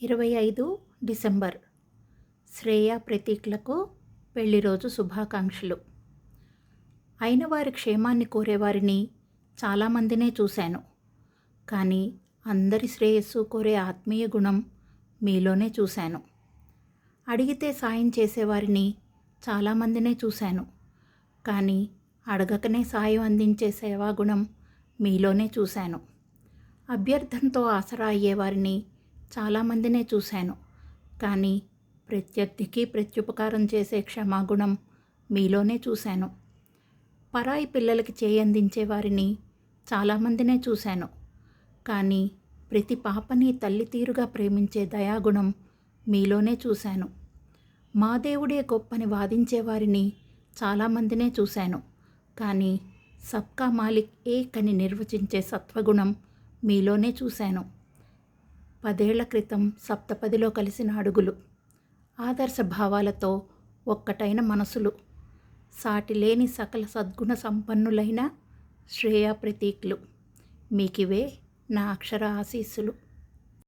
25 December Shreya ప్రతీక్లకు పెళ్లి రోజు శుభాకాంక్షలు. అయిన వారి క్షేమాన్ని కోరేవారిని చాలామందినే చూశాను. కానీ అందరి శ్రేయస్సు కోరే ఆత్మీయ గుణం మీలోనే చూశాను. అడిగితే సాయం చేసేవారిని చాలామందినే చూశాను. కానీ అడగకనే సాయం అందించే సేవాగుణం మీలోనే చూశాను. అభ్యర్థనతో ఆసరా అయ్యేవారిని చాలామందినే చూశాను. కానీ ప్రత్యర్థికి ప్రత్యుపకారం చేసే క్షమాగుణం మీలోనే చూశాను. పరాయి పిల్లలకి చేయందించే వారిని చాలామందినే చూశాను. కానీ ప్రతి పాపని తల్లి తీరుగా ప్రేమించే దయాగుణం మీలోనే చూశాను. మా దేవుడే గొప్పని వాదించేవారిని చాలామందినే చూశాను. కానీ సబ్కా మాలిక్ ఏక్ అని నిర్వచించే సత్వగుణం మీలోనే చూశాను. 10 ఏళ్ల క్రితం సప్తపదిలో కలిసిన అడుగులు, ఆదర్శ భావాలతో ఒక్కటైన మనసులు, సాటిలేని సకల సద్గుణ సంపన్నులైన శ్రేయ ప్రతీక్లు, మీకివే నా అక్షర ఆశీస్సులు.